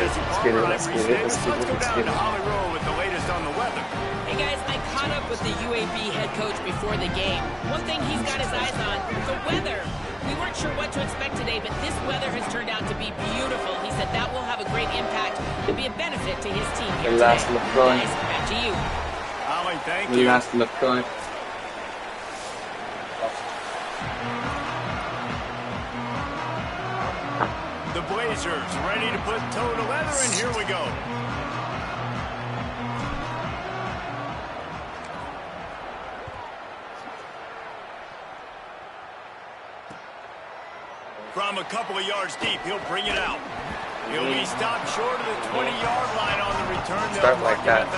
busy, Palmer. I appreciate it. Let's Let's go down get to it. Holly Roll with the latest on the weather. Hey guys, I caught up with the UAB head coach before the game. One thing he's got his eyes on, the weather. We weren't sure what to expect today, but this weather has turned out to be beautiful. He said that will have a great impact and be a benefit to his team here today. Guys, back to you. Holly, thank you. The Blazers ready to put toe to leather, and here we go. From a couple of yards deep, he'll bring it out. He'll be stopped short of the 20-yard line on the return. They'll mark him at the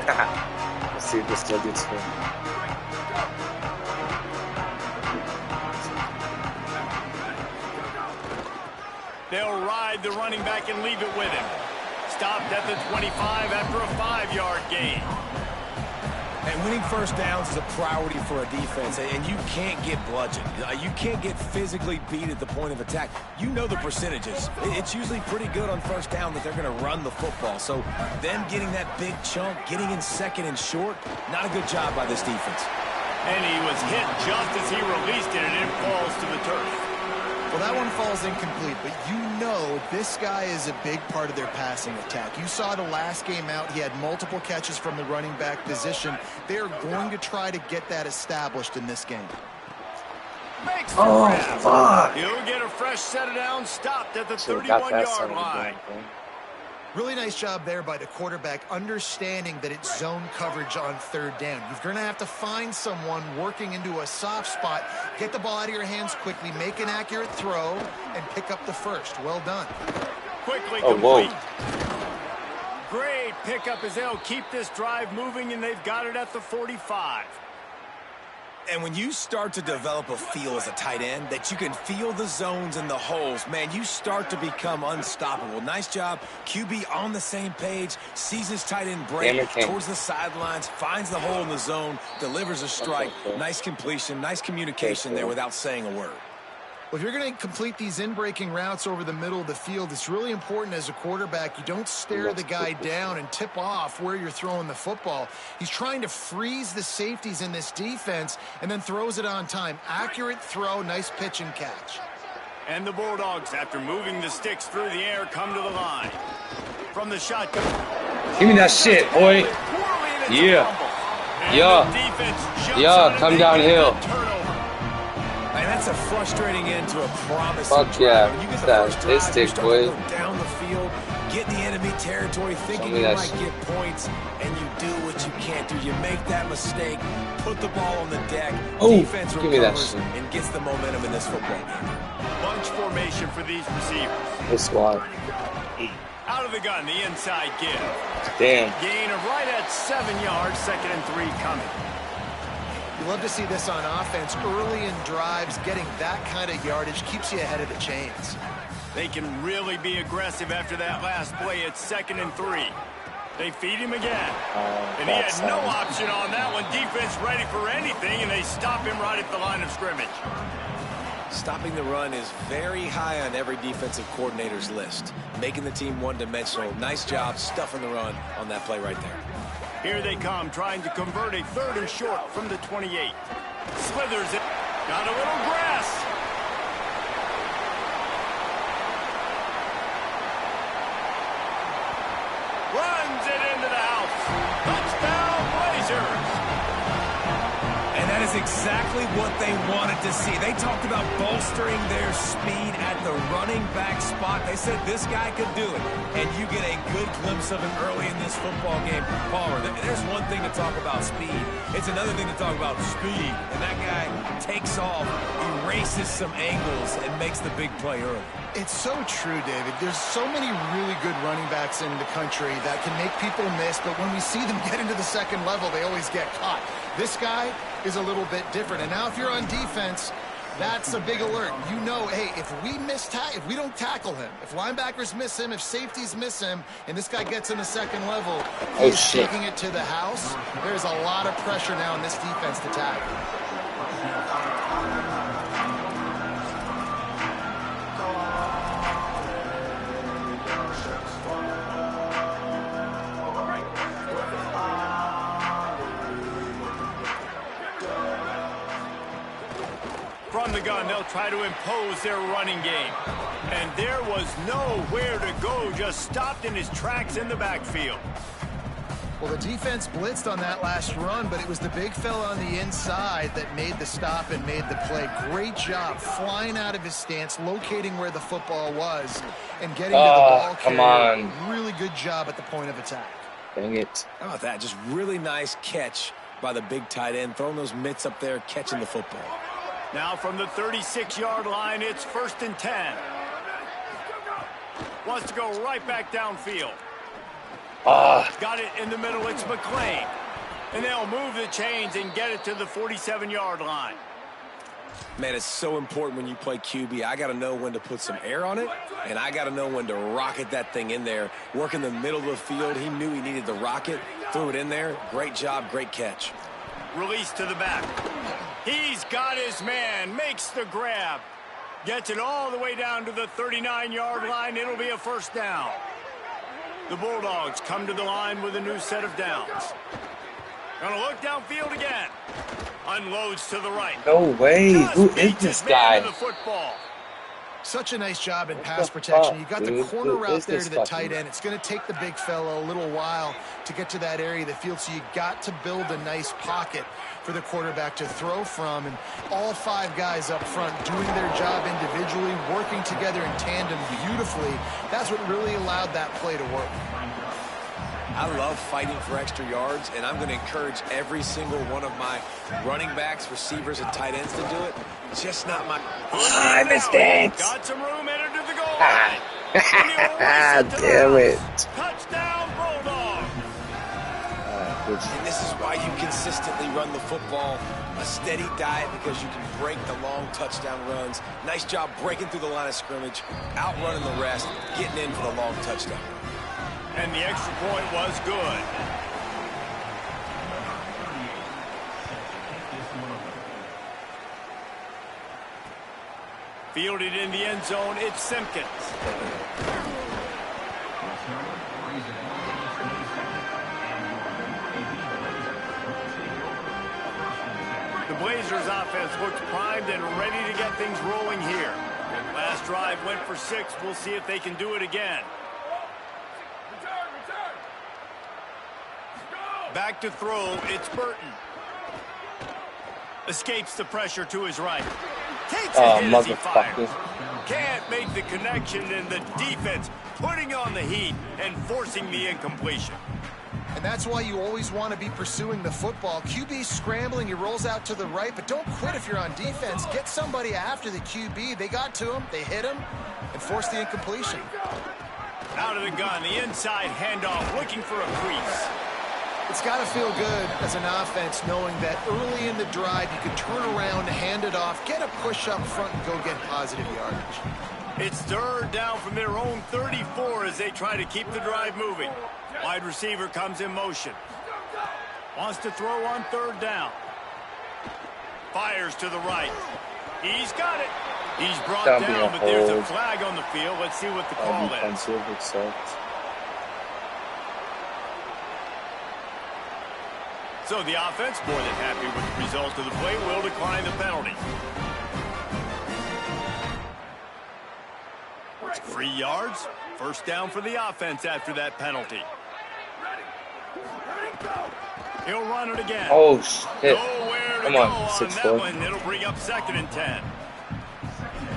19. Let's see if this still gets him. They'll ride the running back and leave it with him. Stopped at the 25 after a 5-yard gain. And winning first downs is a priority for a defense, and you can't get bludgeoned. You can't get physically beat at the point of attack. You know the percentages. It's usually pretty good on first down that they're going to run the football. So them getting that big chunk, getting in second and short, not a good job by this defense. And he was hit just as he released it, and it falls to the turf. Well, that one falls incomplete, but you know this guy is a big part of their passing attack. You saw the last game out. He had multiple catches from the running back position. They're going to try to get that established in this game. Makes the grab. Fuck! He'll get a fresh set of downs, stopped at the 31-yard line. Really nice job there by the quarterback, understanding that it's zone coverage on third down. You're going to have to find someone working into a soft spot, get the ball out of your hands quickly, make an accurate throw, and pick up the first. Well done. Quickly complete. Great pickup as they'll keep this drive moving, and they've got it at the 45. And when you start to develop a feel as a tight end that you can feel the zones and the holes, man, you start to become unstoppable. Nice job. QB on the same page, sees his tight end break towards the sidelines, finds the hole in the zone, delivers a strike. Nice completion, nice communication there without saying a word. Well, if you're going to complete these in-breaking routes over the middle of the field, it's really important as a quarterback you don't stare the guy down and tip off where you're throwing the football. He's trying to freeze the safeties in this defense and then throws it on time. Accurate throw, nice pitch and catch. And the Bulldogs, after moving the sticks through the air, come to the line. From the shotgun. Give me that shit, boy. Yeah. Yeah, come downhill. And that's a frustrating end to a promising Fuck yeah. When you get the That first drive, stick, you start boy. to go down the field, get in the enemy territory, thinking you might get points, and you do what you can't do. You make that mistake, put the ball on the deck, defense recovers, and gets the momentum in this football game. Bunch formation for these receivers. This squad. Out of the gun, the inside give. Damn. Gain of right at 7 yards, 2nd and 3 coming. You love to see this on offense. Early in drives, getting that kind of yardage keeps you ahead of the chains. They can really be aggressive after that last play. It's 2nd and 3. They feed him again. And he had no option on that one. Defense ready for anything, and they stop him right at the line of scrimmage. Stopping the run is very high on every defensive coordinator's list. Making the team one-dimensional. Nice job stuffing the run on that play right there. Here they come, trying to convert a 3rd and short from the 28. Slithers it. Got a little grass. Runs it into the house. Touchdown, Blazers. And that is exactly what they wanted to see. They talked about bolstering their speed at the running back spot. They said this guy could do it. And you get a good glimpse of him early in this football game. Palmer, there's one thing to talk about speed. It's another thing to talk about speed. And that guy takes off, erases some angles, and makes the big play early. It's so true, David. There's so many really good running backs in the country that can make people miss, but when we see them get into the second level, they always get caught. This guy is a little bit different. And now if you're on defense, that's a big alert. You know, hey, if we don't tackle him, if linebackers miss him, if safeties miss him, and this guy gets in the second level, he's taking it to the house. There's a lot of pressure now in this defense to tackle. From the gun, they'll try to impose their running game. And there was nowhere to go, just stopped in his tracks in the backfield. Well, the defense blitzed on that last run, but it was the big fella on the inside that made the stop and made the play. Great job flying out of his stance, locating where the football was, and getting to the ball carrier. Come on. Really good job at the point of attack. Dang it. How about that? Just really nice catch by the big tight end, throwing those mitts up there, catching the football. Now from the 36-yard line, it's 1st and 10. Wants to go right back downfield. Got it in the middle, it's McClain. And they'll move the chains and get it to the 47-yard line. Man, it's so important when you play QB. I got to know when to put some air on it, and I got to know when to rocket that thing in there. Work in the middle of the field. He knew he needed the rocket, threw it in there. Great job, great catch. Release to the back. He's got his man, makes the grab. Gets it all the way down to the 39-yard line. It'll be a 1st down. The Bulldogs come to the line with a new set of downs. Gonna look downfield again. Unloads to the right. No way. Who is this guy? The football. Such a nice job in pass protection. You got the corner route there to the tight end. It's going to take the big fella a little while to get to that area of the field, so you got to build a nice pocket for the quarterback to throw from. And all 5 guys up front doing their job individually, working together in tandem beautifully. That's what really allowed that play to work. I love fighting for extra yards, and I'm going to encourage every single one of my running backs, receivers, and tight ends to do it. Just not my... I missed it. Got some room, entered to the goal line. Damn it. Touchdown, Bulldog. And this is why you consistently run the football, a steady diet, because you can break the long touchdown runs. Nice job breaking through the line of scrimmage, outrunning the rest, getting in for the long touchdown. And the extra point was good. Fielded in the end zone, it's Simpkins. The Blazers offense looks primed and ready to get things rolling here. Last drive went for 6. We'll see if they can do it again. Back to throw, it's Burton. Escapes the pressure to his right. Takes a hit as he fires. Can't make the connection, and the defense putting on the heat and forcing the incompletion. And that's why you always want to be pursuing the football. QB scrambling, he rolls out to the right, but don't quit if you're on defense. Get somebody after the QB. They got to him, they hit him, and forced the incompletion. Out of the gun, the inside handoff, looking for a crease. It's got to feel good as an offense knowing that early in the drive you can turn around, hand it off, get a push up front, and go get positive yardage. It's 3rd down from their own 34 as they try to keep the drive moving. Wide receiver comes in motion. Wants to throw on 3rd down. Fires to the right. He's got it. He's brought down, but there's a flag on the field. Let's see what the call is. So the offense, more than happy with the result of the play, will decline the penalty. 3 yards, 1st down for the offense after that penalty. He'll run it again. Oh, shit. Nowhere to Come go on, 6'4". that one. It'll bring up 2nd and 10.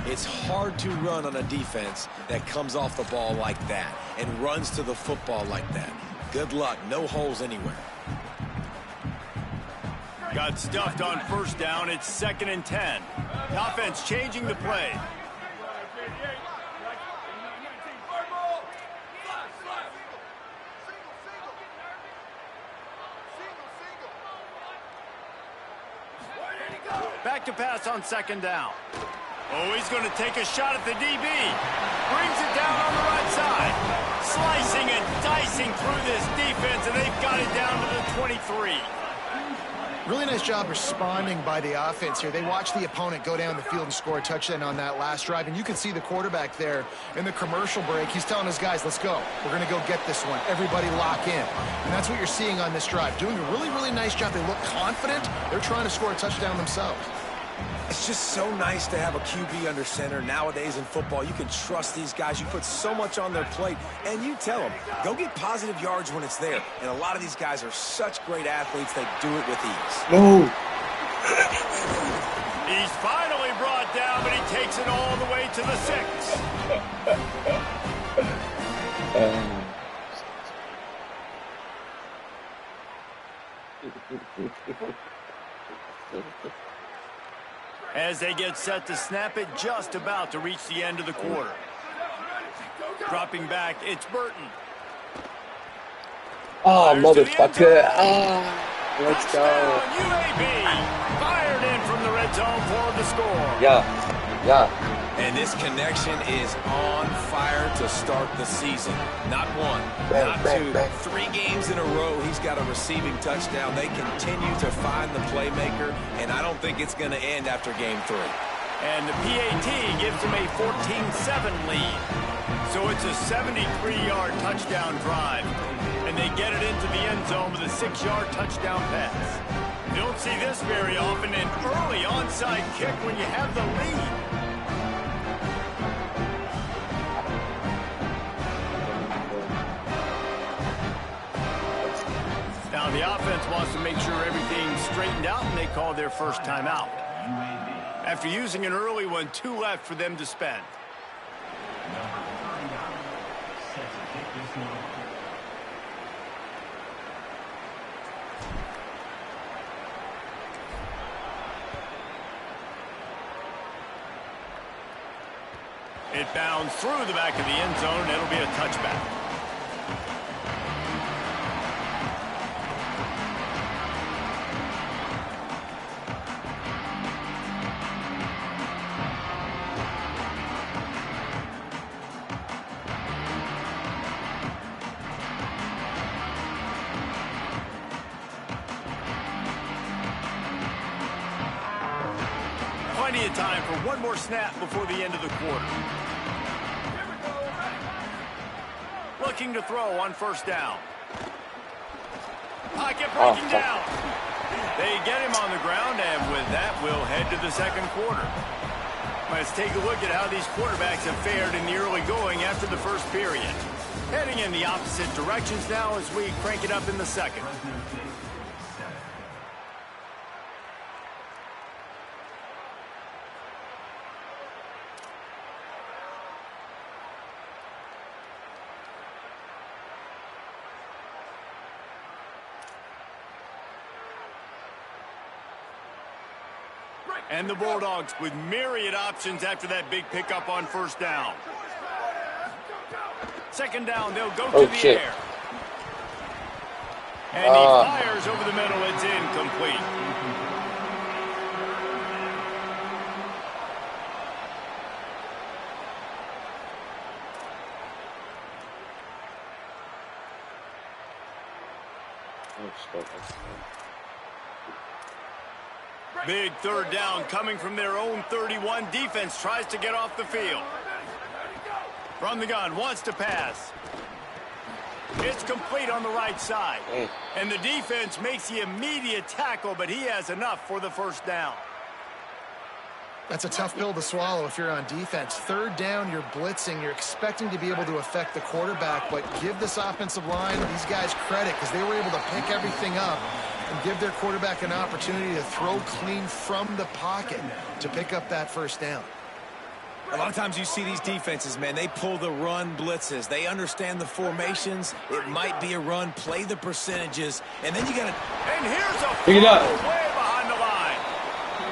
It's hard to run on a defense that comes off the ball like that and runs to the football like that. Good luck. No holes anywhere. Got stuffed on 1st down. It's 2nd and 10. The offense changing the play. Back to pass on 2nd down. Oh, he's going to take a shot at the DB. Brings it down on the right side. Slicing and dicing through this defense, and they've got it down to the 23. Really nice job responding by the offense here. They watched the opponent go down the field and score a touchdown on that last drive, and you can see the quarterback there in the commercial break. He's telling his guys, let's go. We're going to go get this one. Everybody lock in. And that's what you're seeing on this drive. Doing a really, really nice job. They look confident. They're trying to score a touchdown themselves. It's just so nice to have a QB under center. Nowadays in football, you can trust these guys. You put so much on their plate, and you tell them, go get positive yards when it's there. And a lot of these guys are such great athletes, they do it with ease. No. He's finally brought down, but he takes it all the way to the 6. As they get set to snap it, just about to reach the end of the quarter. Dropping back, it's Burton. Oh, motherfucker. Let's go. UAB fired in from the red zone for the score. Yeah. And this connection is on fire to start the season. Not one, not two, 3 games in a row. He's got a receiving touchdown. They continue to find the playmaker, and I don't think it's going to end after game 3. And the PAT gives them a 14-7 lead. So it's a 73-yard touchdown drive. And they get it into the end zone with a 6-yard touchdown pass. You don't see this very often, an early onside kick when you have the lead. Now the offense wants to make sure everything's straightened out, and they call their first timeout. After using an early one, 2 left for them to spend. It bounds through the back of the end zone, and it'll be a touchback. Plenty of time for one more snap before the end of the quarter. Looking to throw on first down. Pocket breaking down. They get him on the ground, and with that, we'll head to the second quarter. Let's take a look at how these quarterbacks have fared in the early going after the first period. Heading in the opposite directions now as we crank it up in the second. And the Bulldogs with myriad options after that big pickup on first down. Second down, they'll go to the air. And he fires over the middle. It's incomplete. Big third down coming from their own 31. Defense tries to get off the field. From the gun, wants to pass. It's complete on the right side. And the defense makes the immediate tackle, but he has enough for the first down. That's a tough pill to swallow if you're on defense. Third down, you're blitzing. You're expecting to be able to affect the quarterback, but give this offensive line, these guys, credit because they were able to pick everything up and give their quarterback an opportunity to throw clean from the pocket to pick up that first down. A lot of times you see these defenses, man, they pull the run blitzes. They understand the formations. It might be a run, play the percentages, and then you got to... And here's a pick it up way behind the line.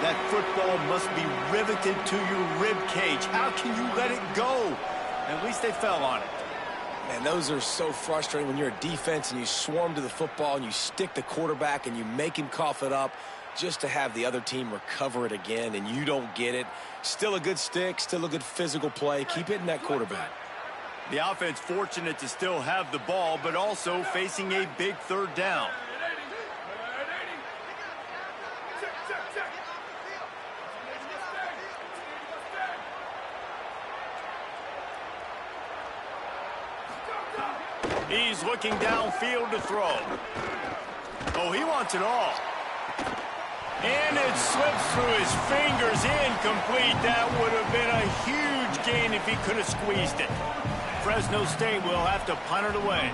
That football must be riveted to your rib cage. How can you let it go? At least they fell on it. And those are so frustrating when you're a defense and you swarm to the football and you stick the quarterback and you make him cough it up just to have the other team recover it again and you don't get it. Still a good stick, still a good physical play. Keep hitting that quarterback. The offense fortunate to still have the ball, but also facing a big third down. He's looking downfield to throw. Oh, he wants it all. And it slips through his fingers, incomplete. That would have been a huge gain if he could have squeezed it. Fresno State will have to punt it away.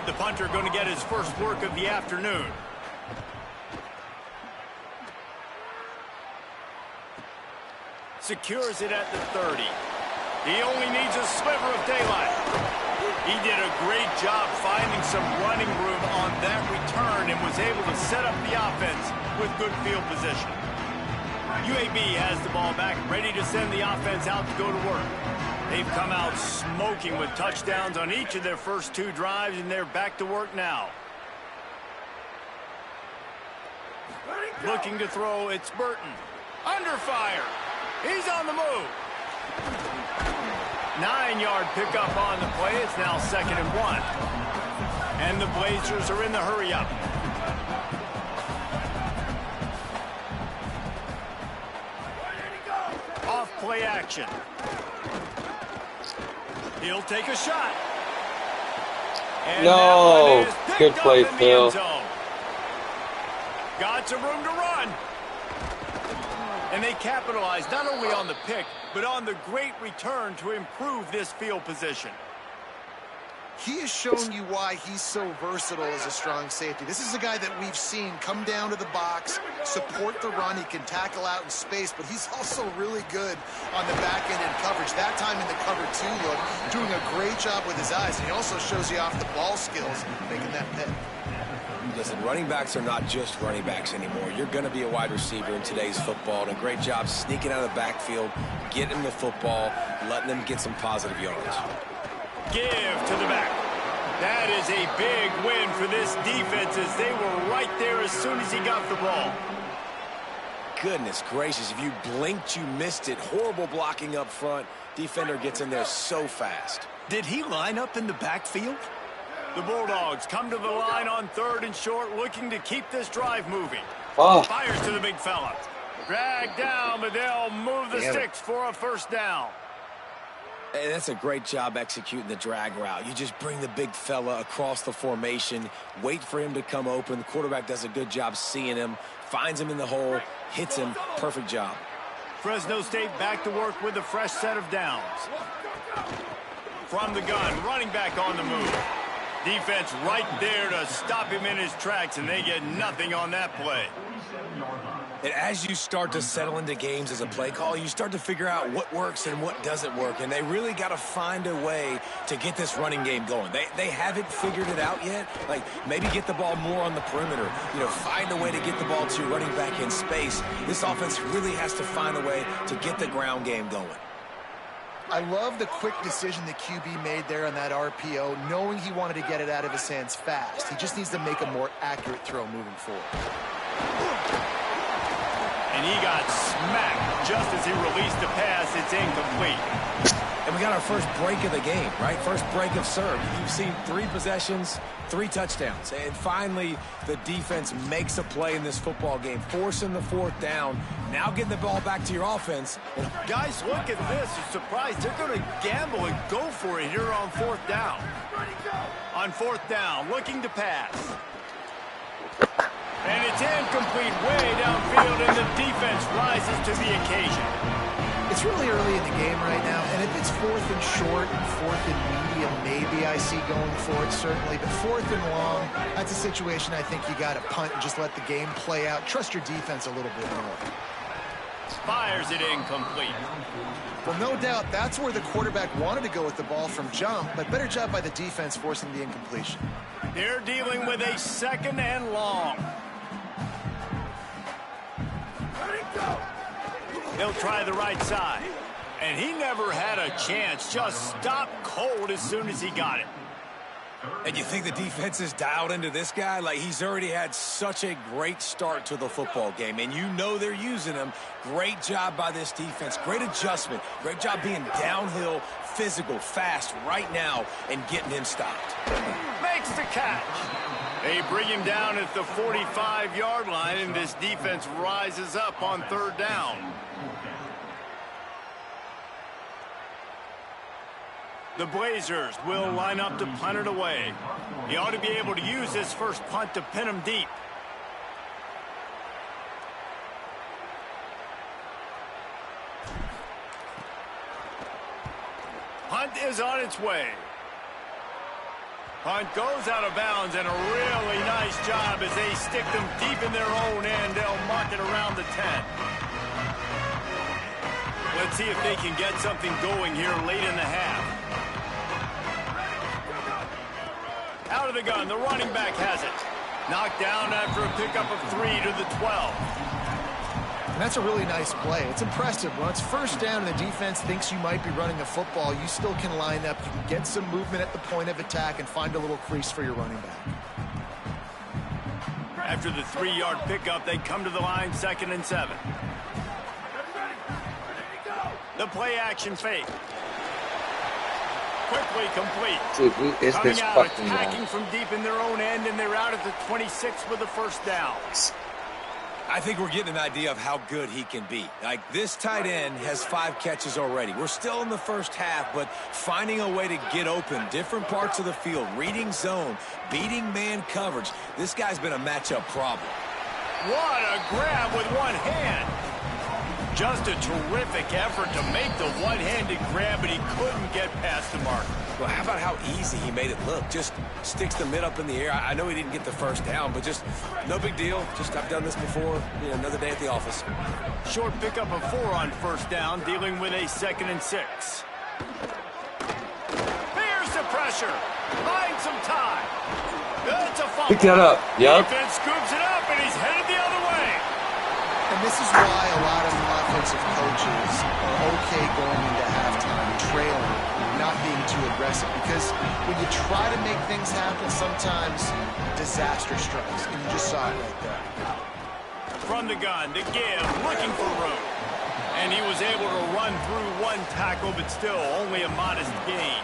The punter going to get his first work of the afternoon. Secures it at the 30. He only needs a sliver of daylight. He did a great job finding some running room on that return and was able to set up the offense with good field position. UAB has the ball back, ready to send the offense out to go to work. They've come out smoking with touchdowns on each of their first 2 drives, and they're back to work now. Looking to throw, it's Burton. Under fire. He's on the move. 9-yard pickup on the play. It's now 2nd and 1. And the Blazers are in the hurry-up. Off play action. He'll take a shot. And no. Good play, Phil. Got some room to run. And they capitalized not only on the pick, but on the great return to improve this field position. He has shown you why he's so versatile as a strong safety. This is a guy that we've seen come down to the box, support the run. He can tackle out in space, but he's also really good on the back end in coverage. That time in the cover 2 look, doing a great job with his eyes. And he also shows you off the ball skills, making that pick. Listen, running backs are not just running backs anymore. You're going to be a wide receiver in today's football. And a great job sneaking out of the backfield, getting the football, letting them get some positive yards. Give to the back. That is a big win for this defense as they were right there as soon as he got the ball. Goodness gracious, if you blinked, you missed it. Horrible blocking up front. Defender gets in there so fast. Did he line up in the backfield? The Bulldogs come to the line on 3rd and short, looking to keep this drive moving. Fires to the big fella. Dragged down, but they'll move the sticks for a first down. And that's a great job executing the drag route. You just bring the big fella across the formation, wait for him to come open. The quarterback does a good job seeing him, finds him in the hole, hits him. Perfect job. Fresno State back to work with a fresh set of downs. From the gun, running back on the move. Defense right there to stop him in his tracks, and they get nothing on that play. And as you start to settle into games as a play call, you start to figure out what works and what doesn't work. And they really got to find a way to get this running game going. They haven't figured it out yet. Like, maybe get the ball more on the perimeter. You know, find a way to get the ball to your running back in space. This offense really has to find a way to get the ground game going. I love the quick decision the QB made there on that RPO, knowing he wanted to get it out of his hands fast. He just needs to make a more accurate throw moving forward. And he got smacked just as he released the pass. It's incomplete. And we got our first break of the game, right? First break of serve. You've seen 3 possessions, 3 touchdowns. And finally, the defense makes a play in this football game, forcing the 4th down. Now getting the ball back to your offense. Guys, look at this. You're surprised. They're going to gamble and go for it here on 4th down. On 4th down, looking to pass. And it's incomplete way downfield, and the defense rises to the occasion. It's really early in the game right now, and if it's 4th and short, 4th and medium, maybe I see going for it, certainly. But 4th and long, that's a situation I think you got to punt and just let the game play out. Trust your defense a little bit more. Fires it incomplete. Well, no doubt that's where the quarterback wanted to go with the ball from jump, but better job by the defense forcing the incompletion. They're dealing with a 2nd and long. He'll try the right side. And he never had a chance. Just stopped cold as soon as he got it. And you think the defense is dialed into this guy? Like, he's already had such a great start to the football game, and you know they're using him. Great job by this defense. Great adjustment. Great job being downhill, physical, fast right now, and getting him stopped. Makes the catch. They bring him down at the 45-yard line, and this defense rises up on 3rd down. The Blazers will line up to punt it away. He ought to be able to use this first punt to pin him deep. punt is on its way. Punt goes out of bounds, and a really nice job as they stick them deep in their own end. They'll mark it around the 10. Let's see if they can get something going here late in the half. Out of the gun, the running back has it. Knocked down after a pickup of 3 to the 12. And that's a really nice play. It's impressive. When it's first down and the defense thinks you might be running the football, you still can line up. You can get some movement at the point of attack and find a little crease for your running back. After the 3-yard pickup, they come to the line, 2nd and 7. The play action fake. Quickly complete. Dude, who is Coming this out, fucking attacking guy? from deep in their own end, and they're out at the 26 with the first down. I think we're getting an idea of how good he can be. Like, this tight end has 5 catches already. We're still in the first half, but finding a way to get open, different parts of the field, reading zone, beating man coverage. This guy's been a matchup problem. What a grab with one hand. Just a terrific effort to make the one-handed grab, but he couldn't get past the mark. Well, how about how easy he made it look? Just sticks the mid up in the air. I know he didn't get the first down, but just no big deal. Just I've done this before. You know, another day at the office. Short pickup of 4 on first down, dealing with a 2nd and 6. Here's the pressure. Finds some time. That's a fumble. Pick that up. Yep. Defense scoops it up, and he's headed the other way. And this is why a lot of offensive coaches are okay going into halftime, trailing, not being too aggressive. Because when you try to make things happen, sometimes disaster strikes. And you just saw it right there. From the gun, the give, looking for room. And he was able to run through 1 tackle, but still only a modest gain.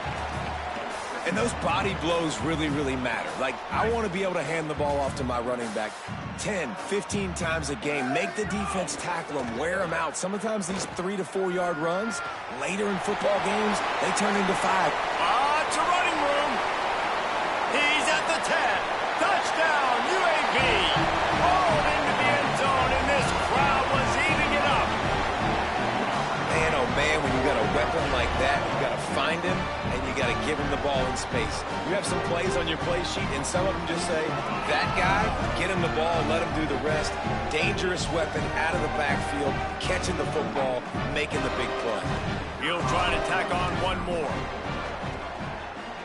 And those body blows really, really matter. Like, I want to be able to hand the ball off to my running back 10, 15 times a game. Make the defense tackle them, wear them out. Sometimes these 3 to 4 yard runs, later in football games, they turn into 5. It's a running room. He's at the 10. Touchdown, UAB. Rolled into the end zone, and this crowd was eating it up. Man, oh man, when you got a weapon like that, you got to find him, and you got to give him the ball in space. You have some plays on your play sheet, and some of them just say, that guy, get him the ball, let him do the rest. Dangerous weapon out of the backfield, catching the football, making the big play. He'll try to tack on one more.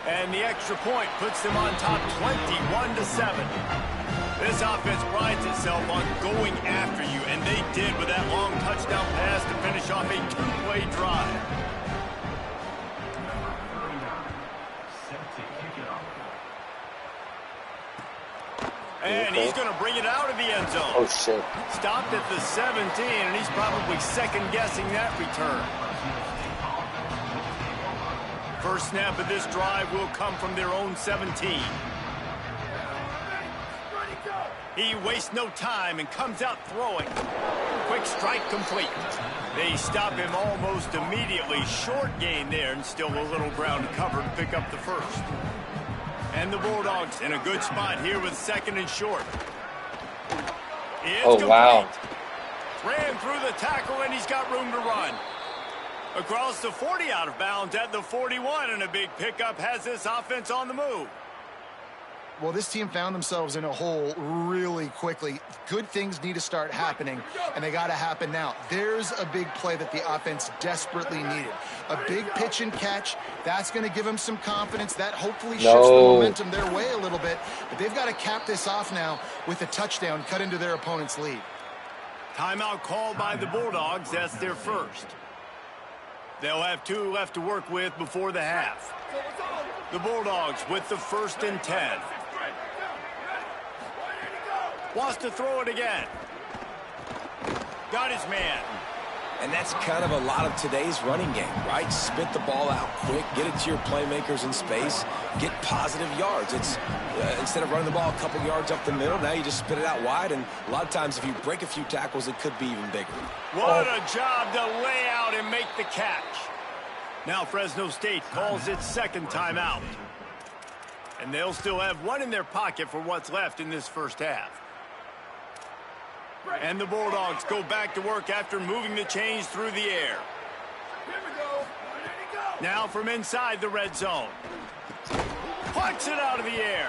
And the extra point puts them on top 21-7. This offense prides itself on going after you, and they did with that long touchdown pass to finish off a 2-play drive. And he's going to bring it out of the end zone. Oh, shit. Stopped at the 17, and he's probably second-guessing that return. First snap of this drive will come from their own 17. He wastes no time and comes out throwing. Quick strike complete. They stop him almost immediately. Short gain there, and still a little ground to cover to pick up the first. And the Bulldogs in a good spot here with 2nd and short. It's complete. Wow. Ran through the tackle, and he's got room to run. Across the 40, out of bounds at the 41, and a big pickup has this offense on the move. Well, this team found themselves in a hole really quickly. Good things need to start happening, and they got to happen now. There's a big play that the offense desperately needed. A big pitch and catch. That's going to give them some confidence. That hopefully shifts the momentum their way a little bit. But they've got to cap this off now with a touchdown cut into their opponent's lead. Timeout called by the Bulldogs. That's their first. They'll have 2 left to work with before the half. The Bulldogs with the 1st and 10. Wants to throw it again. Got his man. And that's kind of a lot of today's running game, right? Spit the ball out quick, get it to your playmakers in space, get positive yards. It's instead of running the ball a couple yards up the middle, now you just spit it out wide, and a lot of times if you break a few tackles, it could be even bigger. What a job to lay out and make the catch. Now Fresno State calls its 2nd timeout. And they'll still have 1 in their pocket for what's left in this first half. And the Bulldogs go back to work after moving the chains through the air. Here we go. Ready to go. Now from inside the red zone. Plucks it out of the air.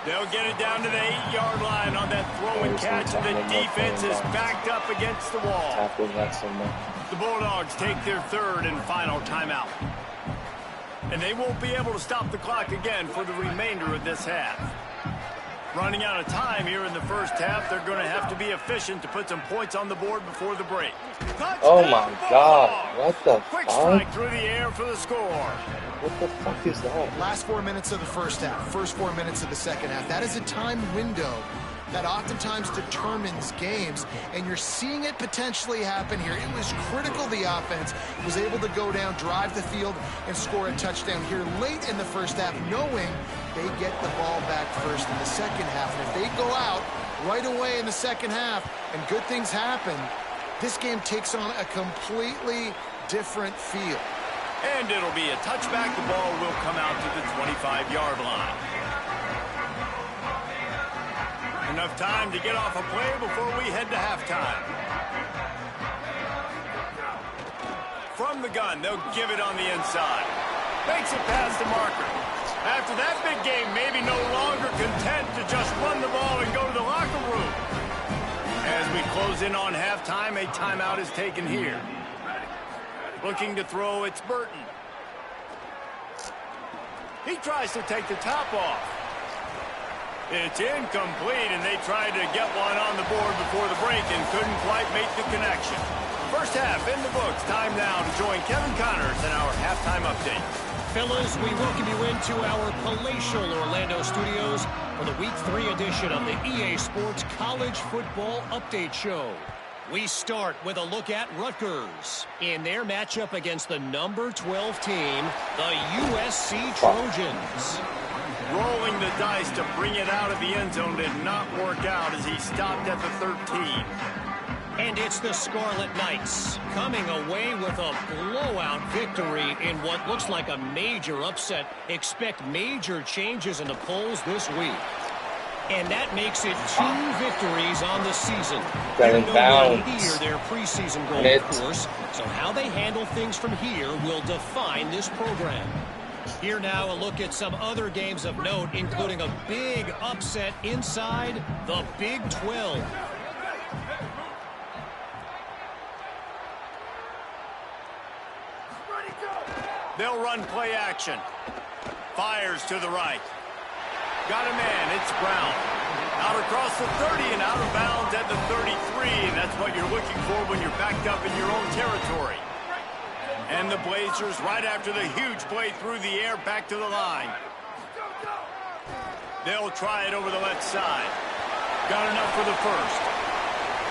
They'll get it down to the 8-yard line on that throw and catch, and the defense is backed up against the wall. The Bulldogs take their third and final timeout. And they won't be able to stop the clock again for the remainder of this half. Running out of time here in the first half, they're going to have to be efficient to put some points on the board before the break. Touchdown, oh my God, what the Quick fuck? strike through the air for the score. What the fuck is that? Last 4 minutes of the first half, first 4 minutes of the second half. That is a time window that oftentimes determines games, and you're seeing it potentially happen here. It was critical the offense was able to go down, drive the field, and score a touchdown here late in the first half, knowing they get the ball back first in the second half. And if they go out right away in the second half and good things happen, this game takes on a completely different feel. And it'll be a touchback. The ball will come out to the 25-yard line. Enough time to get off a play before we head to halftime. From the gun, they'll give it on the inside. Makes it past the marker. After that big game, maybe no longer content to just run the ball and go to the locker room. As we close in on halftime, a timeout is taken here. Looking to throw, it's Burton. He tries to take the top off. It's incomplete, and they tried to get one on the board before the break and couldn't quite make the connection. First half in the books. Time now to join Kevin Connors in our halftime update. Fellas, we welcome you into our palatial Orlando studios for the Week 3 edition of the EA Sports College Football Update Show. We start with a look at Rutgers in their matchup against the number 12 team, the USC Trojans. Rolling the dice to bring it out of the end zone did not work out as he stopped at the 13. And it's the Scarlet Knights coming away with a blowout victory in what looks like a major upset. Expect major changes in the polls this week. And that makes it 2 victories on the season. They're nowhere near their preseason goal, of course. So how they handle things from here will define this program. Here now, a look at some other games of note, including a big upset inside the Big 12. They'll run play action. Fires to the right. Got a man, it's Brown. Out across the 30 and out of bounds at the 33. And that's what you're looking for when you're backed up in your own territory. And the Blazers, right after the huge play through the air, back to the line. They'll try it over the left side. Got enough for the first.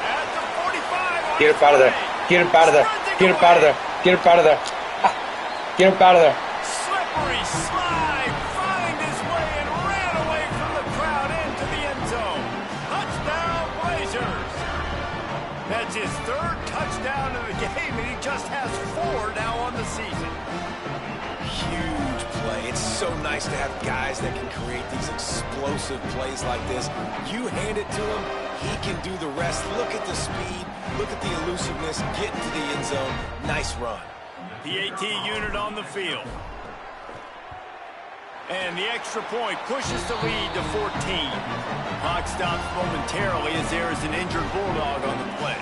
At the 45. Get up out of there. Get up out of there. Get up out of there. Get up out of there. Get up out of there. Slippery slide. Find his way and ran away from the crowd into the end zone. Touchdown, Blazers. That's his 3rd touchdown of the game, and he just has 4 now on the season. Huge play. It's so nice to have guys that can create these explosive plays like this. You hand it to him, he can do the rest. Look at the speed. Look at the elusiveness. Get into the end zone. Nice run. The AT unit on the field. And the extra point pushes the lead to 14. Clock stops momentarily as there is an injured Bulldog on the play.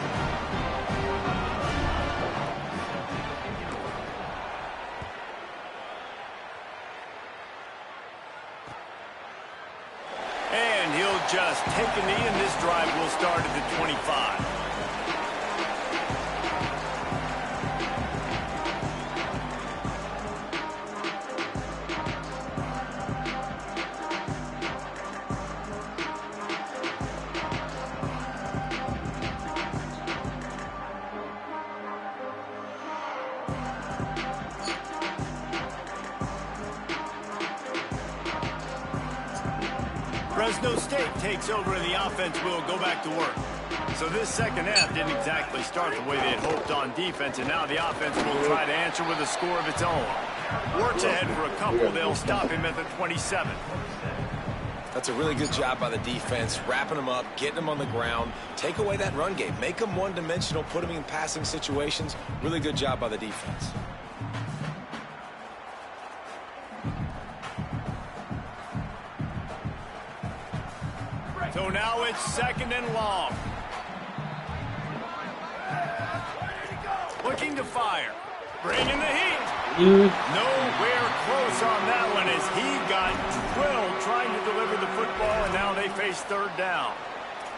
And he'll just take a knee, and this drive will start at the 25. Fresno State takes over and the offense will go back to work. So this second half didn't exactly start the way they had hoped on defense, and now the offense will try to answer with a score of its own. Works ahead for a couple. They'll stop him at the 27. That's a really good job by the defense, wrapping them up, getting them on the ground, take away that run game, make them one-dimensional, put them in passing situations. Really good job by the defense. Now it's 2nd and long. Looking to fire. Bringing the heat. Nowhere close on that one as he got drilled trying to deliver the football, and now they face 3rd down.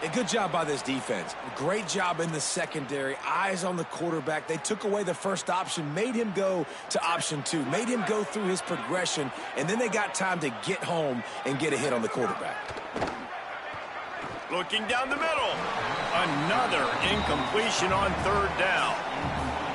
A good job by this defense. Great job in the secondary. Eyes on the quarterback. They took away the first option, made him go to option 2, made him go through his progression, and then they got time to get home and get a hit on the quarterback. Looking down the middle. Another incompletion on 3rd down.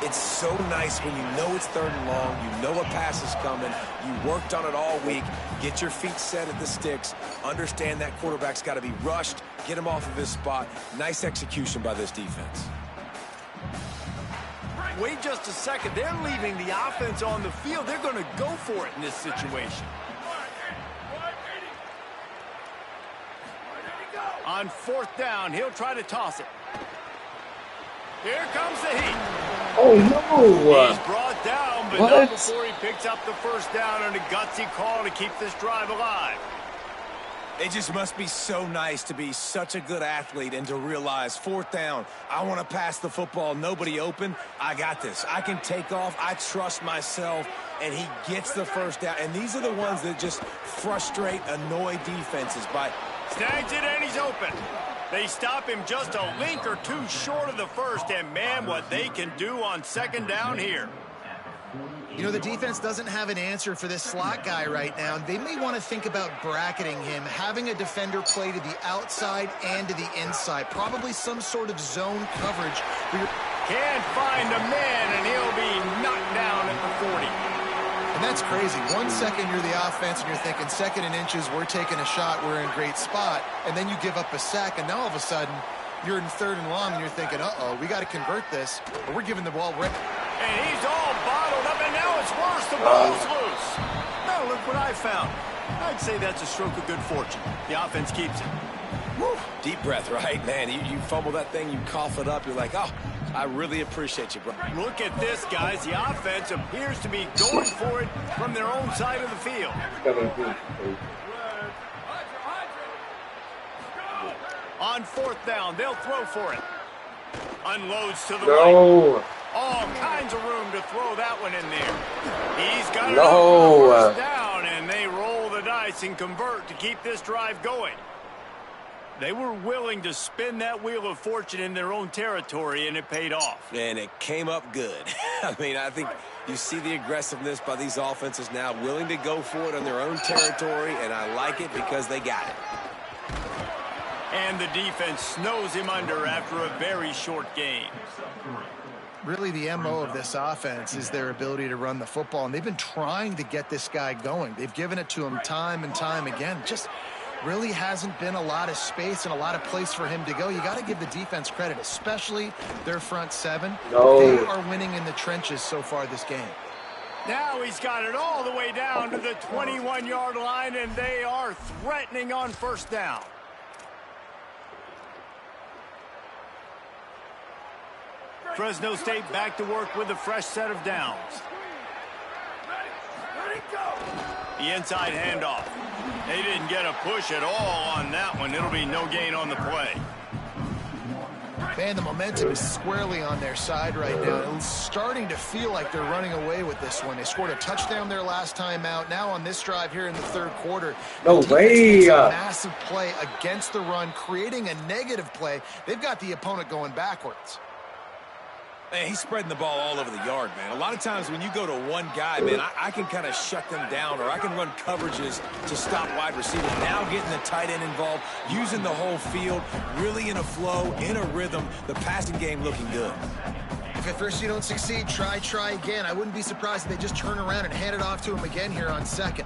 It's so nice when you know it's 3rd and long, you know a pass is coming, you worked on it all week, get your feet set at the sticks, understand that quarterback's got to be rushed, get him off of his spot. Nice execution by this defense. Wait just a second. They're leaving the offense on the field. They're going to go for it in this situation. On 4th down, he'll try to toss it. Here comes the heat. Oh, no. He's brought down, but What? not before he picks up the 1st down on a gutsy call to keep this drive alive. It just must be so nice to be such a good athlete and to realize 4th down, I want to pass the football, nobody open, I got this. I can take off, I trust myself, and he gets the 1st down. And these are the ones that just frustrate, annoy defenses by... Snags it and he's open. They stop him just a link or two short of the 1st, and man, what they can do on 2nd down here. You know, the defense doesn't have an answer for this slot guy right now. They may want to think about bracketing him, having a defender play to the outside and to the inside. Probably some sort of zone coverage. Can't find a man, and he'll be knocked down at the 40. And that's crazy. 1 second you're the offense and you're thinking 2nd and inches, we're taking a shot, we're in a great spot. And then you give up a sack, and now all of a sudden you're in 3rd and long and you're thinking, uh-oh, we got to convert this, or we're giving the ball right. And he's all bottled up, and now it's worse. The ball's loose. Now look what I found. I'd say that's a stroke of good fortune. The offense keeps it. Woo. Deep breath, right? Man, you fumble that thing, you cough it up, you're like, oh, I really appreciate you, bro. Look at this, guys. The offense appears to be going for it from their own side of the field. On 4th down, they'll throw for it. Unloads to the right. All kinds of room to throw that one in there. He's got it on 1st down, and they roll the dice and convert to keep this drive going. They were willing to spin that wheel of fortune in their own territory, and it paid off. And it came up good. I mean, I think you see the aggressiveness by these offenses now, willing to go for it on their own territory, and I like it because they got it. And the defense snows him under after a very short game. Really, the MO of this offense is their ability to run the football, and they've been trying to get this guy going. They've given it to him time and time again. Just really hasn't been a lot of space and a lot of place for him to go. You got to give the defense credit, especially their front 7. They are winning in the trenches so far this game. Now he's got it all the way down to the 21-yard line, and they are threatening on 1st down. Fresno State back to work with a fresh set of downs. The inside handoff. They didn't get a push at all on that one. It'll be no gain on the play. Man, the momentum is squarely on their side right now. It's starting to feel like they're running away with this one. They scored a touchdown their last time out. Now on this drive here in the 3rd quarter, no way. A massive play against the run, creating a negative play. They've got the opponent going backwards. Man, he's spreading the ball all over the yard, man. A lot of times when you go to one guy, man, I can kind of shut them down, or I can run coverages to stop wide receivers. Now getting the tight end involved, using the whole field, really in a flow, in a rhythm, the passing game looking good. If at first you don't succeed, try again. I wouldn't be surprised if they just turn around and hand it off to him again here on 2nd.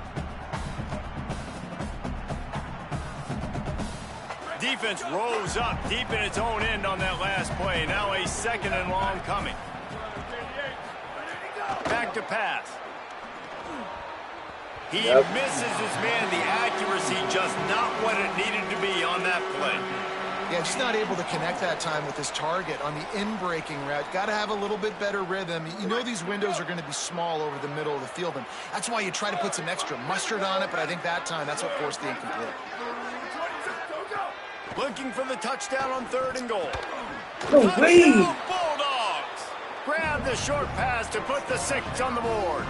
Defense rose up deep in its own end on that last play. Now a 2nd and long coming. Back to pass. He misses his man. The accuracy just not what it needed to be on that play. Yeah, just not able to connect that time with his target on the in-breaking route. Got to have a little bit better rhythm. You know these windows are going to be small over the middle of the field, and that's why you try to put some extra mustard on it, but I think that time that's what forced the incomplete. Looking for the touchdown on 3rd and goal. No way! Touchdown, Bulldogs! Grab the short pass to put the 6 on the board.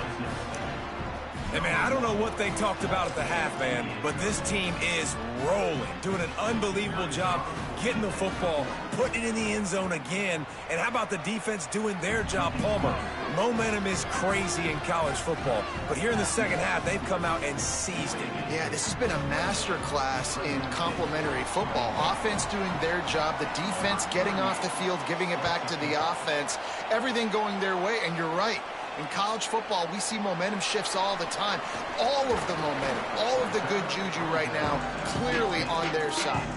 Hey, man, I don't know what they talked about at the half, man, but this team is rolling, doing an unbelievable job getting the football, putting it in the end zone again. And how about the defense doing their job, Palmer? Momentum is crazy in college football, but here in the second half, they've come out and seized it. Yeah, this has been a master class in complementary football. Offense doing their job, the defense getting off the field, giving it back to the offense, everything going their way, and you're right. In college football, we see momentum shifts all the time. All of the momentum, all of the good juju right now, clearly on their side.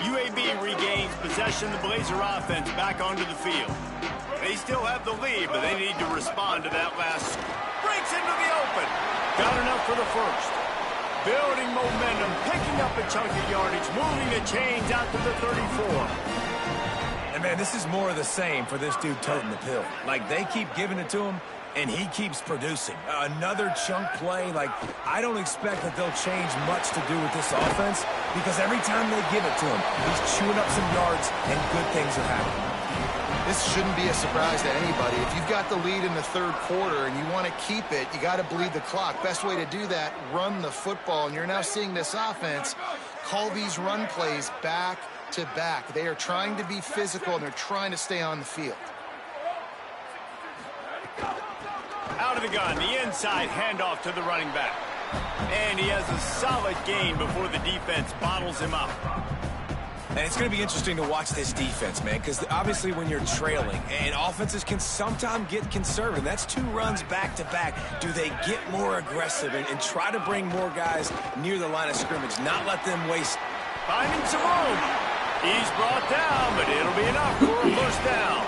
UAB regains possession of the Blazer offense back onto the field. They still have the lead, but they need to respond to that last. Breaks into the open. Got enough for the first. Building momentum, picking up a chunk of yardage, moving the chains out to the 34. And, man, this is more of the same for this dude toting the pill. Like, they keep giving it to him, and he keeps producing. Another chunk play. Like, I don't expect that they'll change much to do with this offense because every time they give it to him, he's chewing up some yards, and good things are happening. This shouldn't be a surprise to anybody. If you've got the lead in the 3rd quarter and you want to keep it, you got to bleed the clock. Best way to do that, run the football. And you're now seeing this offense call these run plays back to back. They are trying to be physical, and they're trying to stay on the field. Out of the gun, the inside handoff to the running back. And he has a solid gain before the defense bottles him up. And it's going to be interesting to watch this defense, man, because obviously when you're trailing, and offenses can sometimes get conservative. That's 2 runs back-to-back. Do they get more aggressive and try to bring more guys near the line of scrimmage, not let them waste? Finding some room. He's brought down, but it'll be enough for a first down.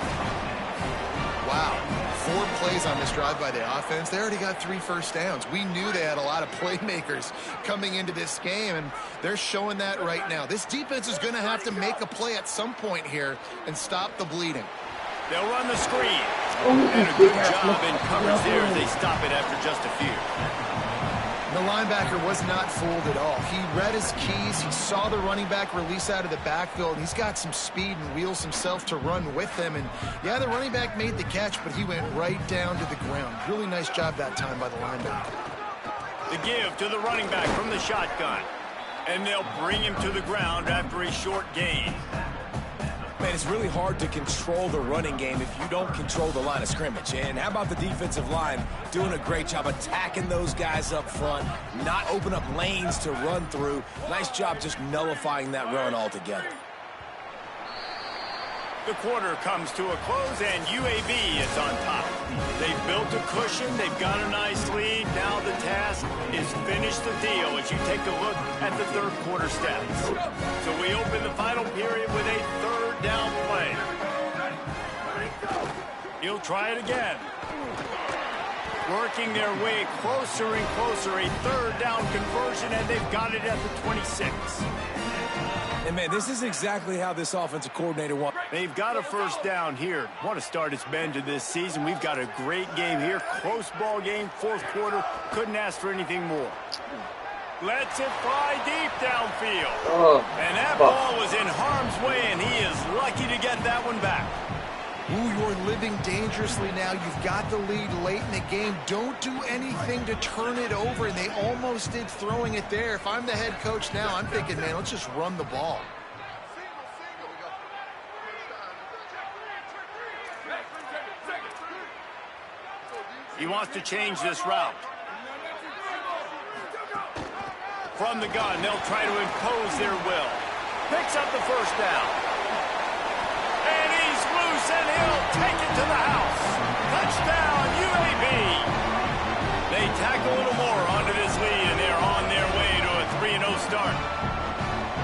Wow. 4 plays on this drive by the offense. They already got 3 first downs. We knew they had a lot of playmakers coming into this game, and they're showing that right now. This defense is going to have to make a play at some point here and stop the bleeding. They'll run the screen. And a good job in coverage there as they stop it after just a few. The linebacker was not fooled at all. He read his keys. He saw the running back release out of the backfield. He's got some speed and wheels himself to run with them. And, yeah, the running back made the catch, but he went right down to the ground. Really nice job that time by the linebacker. The give to the running back from the shotgun. And they'll bring him to the ground after a short gain. Man, it's really hard to control the running game if you don't control the line of scrimmage. And how about the defensive line doing a great job attacking those guys up front, not open up lanes to run through. Nice job just nullifying that run altogether. The quarter comes to a close, and UAB is on top. They've built a cushion. They've got a nice lead. Now the task is finish the deal as you take a look at the 3rd quarter stats. So we open the final period with a 3rd down play. He'll try it again. Working their way closer and closer. A 3rd down conversion, and they've got it at the 26. And, man, this is exactly how this offensive coordinator wants. They've got a first down here. What a start it's been to this season. We've got a great game here. Close ball game, 4th quarter. Couldn't ask for anything more. Lets it fly deep downfield. And that ball was in harm's way, and he is lucky to get that one back. Ooh, you're living dangerously now. You've got the lead late in the game. Don't do anything to turn it over, and they almost did throwing it there. If I'm the head coach now, I'm thinking, man, let's just run the ball. He wants to change this route. From the gun, they'll try to impose their will. Picks up the first down. And he's loose, and he'll take it to the house. Touchdown, UAB. They tack a little more onto this lead, and they're on their way to a 3-0 start.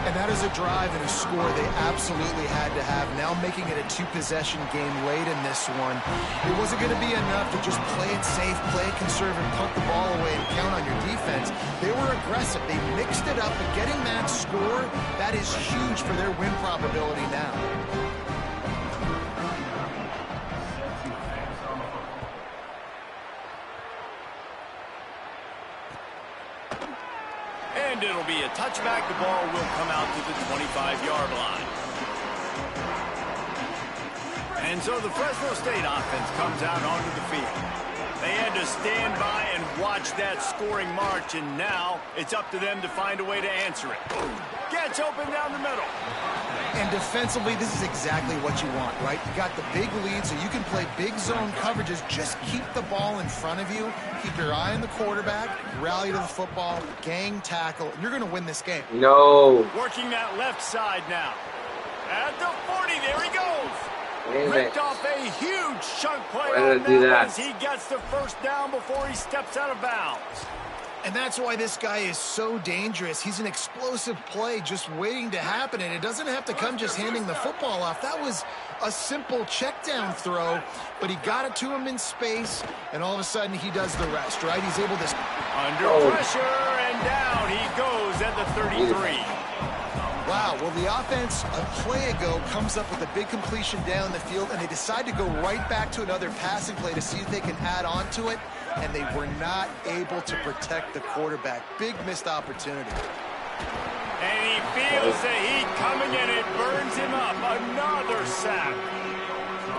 And that is a drive and a score they absolutely had to have. Now making it a 2-possession game late in this one. It wasn't going to be enough to just play it safe, play it conservative, punt the ball away, and count on your defense. They were aggressive. They mixed it up, but getting that score, that is huge for their win probability now. will be a touchback. The ball will come out to the 25-yard line. And so the Fresno State offense comes out onto the field. They had to stand by and watch that scoring march, and now it's up to them to find a way to answer it. Gets open down the middle. And defensively, this is exactly what you want, right? You got the big lead, so you can play big zone coverages. Just keep the ball in front of you. Keep your eye on the quarterback. Rally to the football. Gang tackle. And you're going to win this game. No. Working that left side now. At the 40, there he goes. Ripped off a huge chunk play on that as he gets the first down before he steps out of bounds. And that's why this guy is so dangerous. He's an explosive play just waiting to happen, and it doesn't have to come just handing the football off. That was a simple check down throw, but he got it to him in space, and all of a sudden he does the rest, right? He's able to... Under pressure, and down he goes at the 33. Wow, well, the offense a play ago comes up with a big completion down the field, and they decide to go right back to another passing play to see if they can add on to it, and they were not able to protect the quarterback. Big missed opportunity. And he feels the heat coming, and it burns him up. Another sack.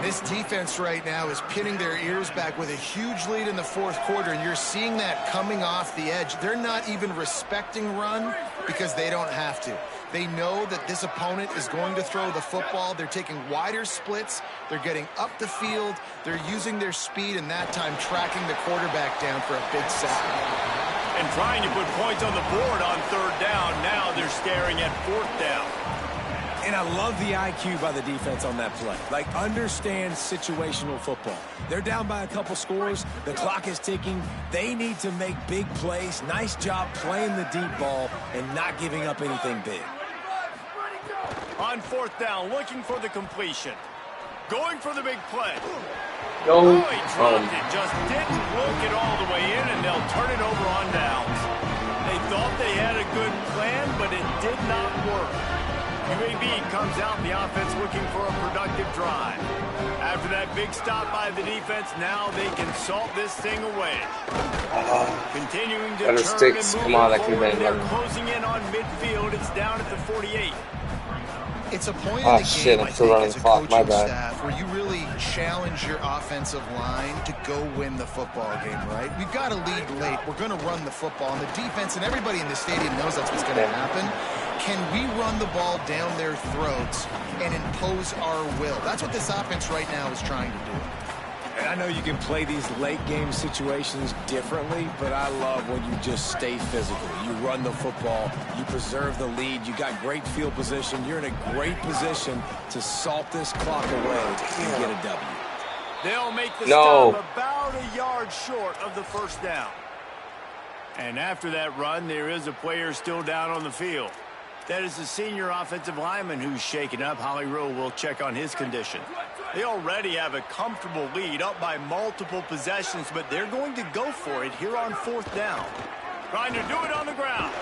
This defense right now is pinning their ears back with a huge lead in the fourth quarter, and you're seeing that coming off the edge. They're not even respecting run because they don't have to. They know that this opponent is going to throw the football. They're taking wider splits. They're getting up the field. They're using their speed, and that time tracking the quarterback down for a big sack. And trying to put points on the board on third down. Now they're staring at fourth down. And I love the IQ by the defense on that play. Like, understand situational football. They're down by a couple scores. The clock is ticking. They need to make big plays. Nice job playing the deep ball and not giving up anything big. On fourth down, looking for the completion. Going for the big play. No. Oh, he dropped it. Just didn't look it all the way in, and they'll turn it over on downs. They thought they had a good plan, but it did not work. UAB comes out, the offense looking for a productive drive. After that big stop by the defense, now they can salt this thing away. Continuing to Better turn sticks. and Come move on, that forward. could've been They're closing in on midfield. It's down at the 48. It's a point Oh, in the shit, game, I'm still running as a the clock. My coaching bad. staff, where you really challenge your offensive line to go win the football game, right? We've got to lead late. We're going to run the football. And the defense and everybody in the stadium knows that's what's going to happen. Can we run the ball down their throats and impose our will? That's what this offense right now is trying to do. And I know you can play these late game situations differently, but I love when you just stay physical. You run the football, you preserve the lead, you got great field position, you're in a great position to salt this clock away and get a W. They'll make the stop about a yard short of the first down. And after that run, there is a player still down on the field. That is the senior offensive lineman who's shaken up. Holly Rowe will check on his condition. They already have a comfortable lead up by multiple possessions, but they're going to go for it here on fourth down. Trying to do it on the ground.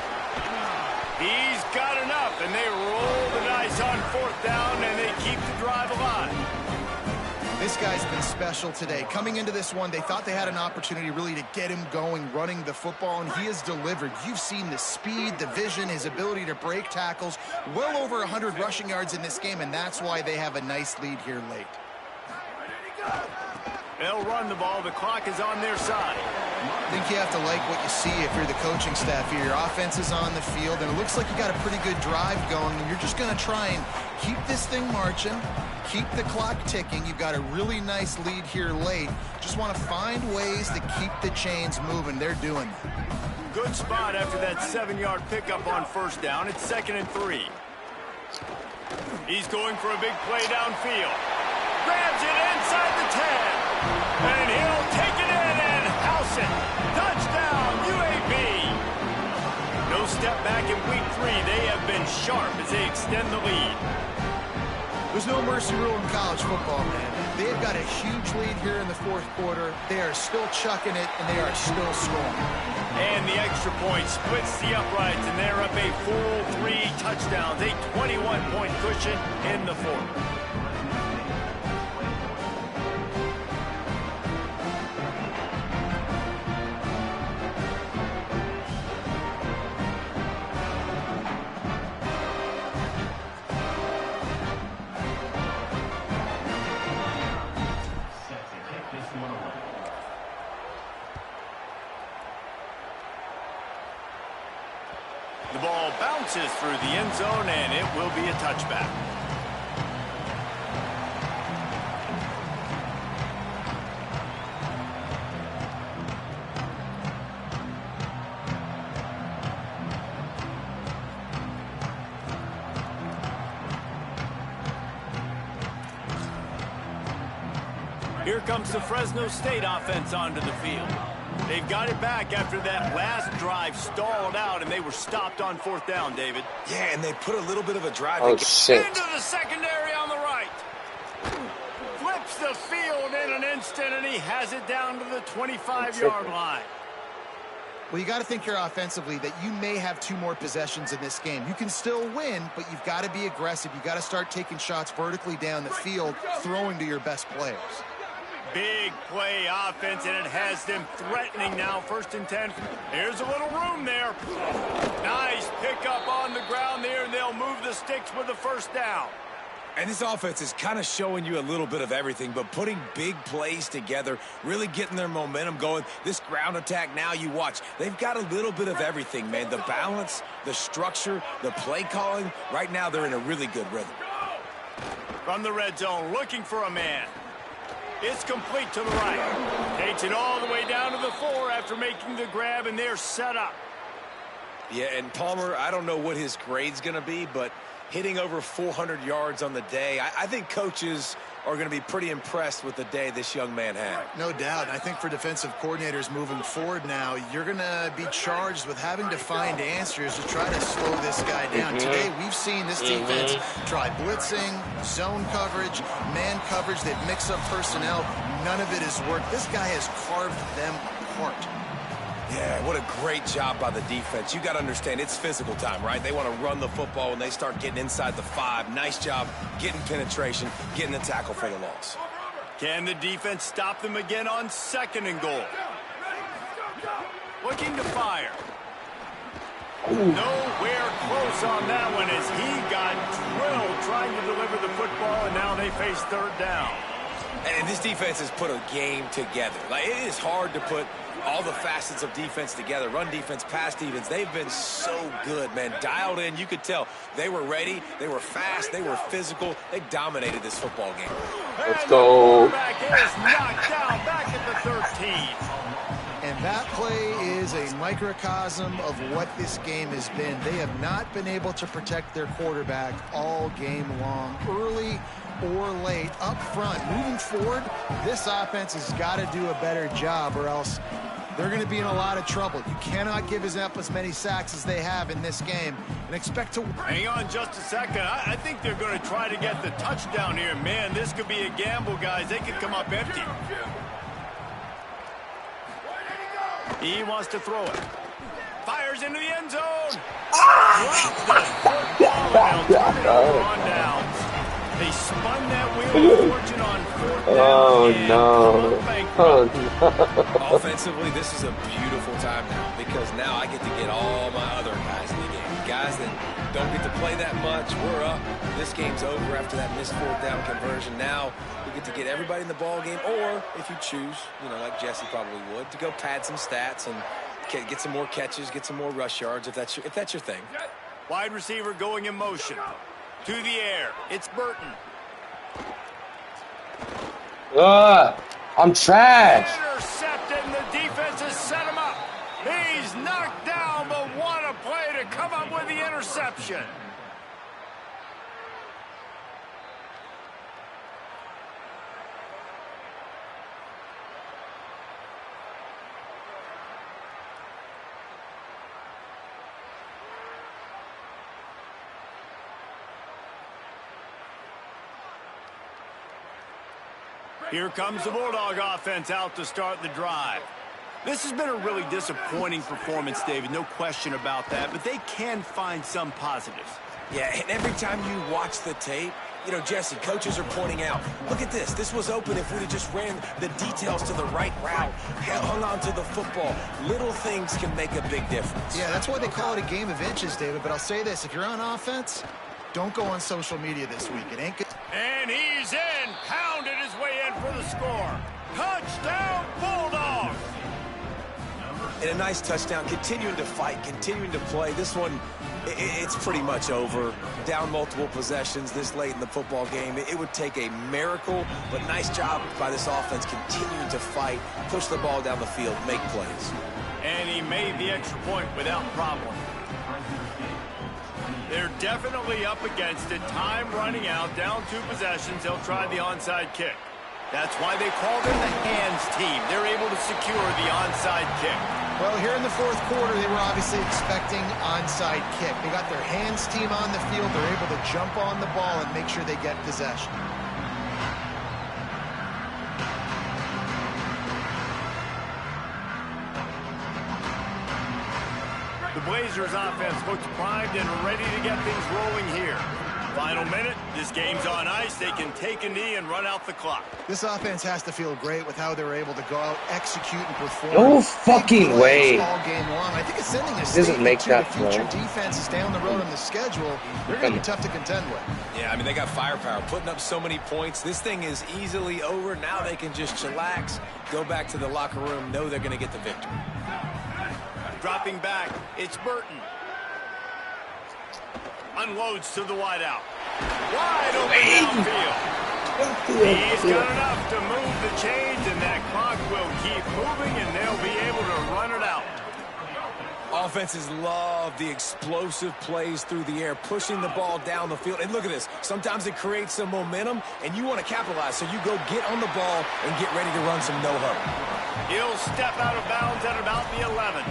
He's got enough, and they roll the dice on fourth down, and they keep the drive alive. This guy's been special today. Coming into this one, they thought they had an opportunity really to get him going, running the football, and he has delivered. You've seen the speed, the vision, his ability to break tackles. Well over 100 rushing yards in this game, and that's why they have a nice lead here late. They'll run the ball. The clock is on their side. I think you have to like what you see if you're the coaching staff here. Your offense is on the field, and it looks like you got a pretty good drive going, and you're just going to try and keep this thing marching, keep the clock ticking. You've got a really nice lead here late. Just want to find ways to keep the chains moving. They're doing that. Good spot after that 7-yard pickup on first down. It's 2nd and 3. He's going for a big play downfield. Grabs it inside the 10. And he'll take it in and house it. Touchdown, UAB. No step back in week 3. They have been sharp as they extend the lead. There's no mercy rule in college football, man. They've got a huge lead here in the fourth quarter. They are still chucking it, and they are still scoring. And the extra point splits the uprights, and they're up a full 3 touchdowns, a 21-point cushion in the fourth. through the end zone, and it will be a touchback. Here comes the Fresno State offense onto the field. They've got it back after that last drive stalled out, and they were stopped on 4th down, David. Yeah, and they put a little bit of a drive. Oh, shit. Into the secondary on the right. Flips the field in an instant, and he has it down to the 25-yard line. Well, you got to think here offensively that you may have 2 more possessions in this game. You can still win, but you've got to be aggressive. You've got to start taking shots vertically down the field, throwing to your best players. Big play offense, and it has them threatening now. 1st and 10. Here's a little room there. Nice pickup on the ground there, and they'll move the sticks with the 1st down. And this offense is kind of showing you a little bit of everything, but putting big plays together, really getting their momentum going. This ground attack now, you watch. They've got a little bit of everything, man. The balance, the structure, the play calling. Right now, they're in a really good rhythm. From the red zone, looking for a man. It's complete to the right. Takes it all the way down to the 4 after making the grab, and they're set up. Yeah, and Palmer, I don't know what his grade's going to be, but hitting over 400 yards on the day, I think coaches are going to be pretty impressed with the day this young man had. No doubt. I think for defensive coordinators moving forward now, you're going to be charged with having to find answers to try to slow this guy down. Today, we've seen this defense try blitzing, zone coverage, man coverage. They've mixed up personnel. None of it has worked. This guy has carved them apart. Yeah, what a great job by the defense. You got to understand, it's physical time, right? They want to run the football when they start getting inside the 5. Nice job getting penetration, getting the tackle for the loss. Can the defense stop them again on 2nd and goal? Looking to fire. Nowhere close on that one as he got drilled trying to deliver the football, and now they face 3rd down. And this defense has put a game together. Like, it is hard to put all the facets of defense together. Run defense, pass defense. They've been so good, man. Dialed in. You could tell they were ready. They were fast. They were physical. They dominated this football game. Let's go. Back is knocked down back at the 13. And that play is a microcosm of what this game has been. They have not been able to protect their quarterback all game long, early or late, up front. Moving forward, this offense has got to do a better job, or else they're going to be in a lot of trouble. You cannot give up as many sacks as they have in this game and expect to... Hang on just a second. I think they're going to try to get the touchdown here. Man, this could be a gamble, guys. They could come up empty. He wants to throw it. Fires into the end zone. Dropped the football, and they'll turn it over on downs. They spun that wheel of fortune on 4th down. Oh, no. Offensively, this is a beautiful time now because now I get to get all my other guys in the game. Guys that don't get to play that much. We're up. This game's over after that missed 4th down conversion. Now we get to get everybody in the ball game, or if you choose, you know, like Jesse probably would, to go pad some stats and get some more catches, get some more rush yards if that's your thing. Wide receiver going in motion. To the air. It's Burton. I'm trash. Intercepted, and the defense has set him up. He's knocked down, but what a play to come up with the interception. Here comes the Bulldog offense out to start the drive. This has been a really disappointing performance, David, no question about that, but they can find some positives. Yeah, and every time you watch the tape, you know, Jesse, coaches are pointing out, look at this. This was open if we'd have just ran the details to the right route, hung on to the football. Little things can make a big difference. Yeah, that's why they call it a game of inches, David, but I'll say this. If you're on offense, don't go on social media this week. It ain't good. And he's in. Pounded his way in for the score. Touchdown, Bulldogs. And a nice touchdown, continuing to fight, continuing to play. This one, it's pretty much over. Down multiple possessions this late in the football game. It would take a miracle, but nice job by this offense continuing to fight, push the ball down the field, make plays. And he made the extra point without problem. They're definitely up against it. Time running out, down 2 possessions. They'll try the onside kick. That's why they call them the hands team. They're able to secure the onside kick. Well, here in the fourth quarter, they were obviously expecting onside kick. They got their hands team on the field. They're able to jump on the ball and make sure they get possession. The Blazers offense looks primed and ready to get things rolling here. Final minute, this game's on ice. They can take a knee and run out the clock. This offense has to feel great with how they were able to go out, execute, and perform. No fucking way. All game long. I think it's sending a Doesn't make statement that to the future flow. defenses down the road on the schedule. They're going to be tough to contend with. Yeah, I mean, they got firepower, putting up so many points. This thing is easily over. Now they can just chillax, go back to the locker room, know they're going to get the victory. Dropping back, it's Burton. Unloads to the wideout. Wide open downfield. He's got enough to move the chains, and that clock will keep moving, and they'll be able to run it out. Offenses love the explosive plays through the air, pushing the ball down the field. And look at this. Sometimes it creates some momentum, and you want to capitalize. So you go get on the ball and get ready to run some no-huddle. He'll step out of bounds at about the 11.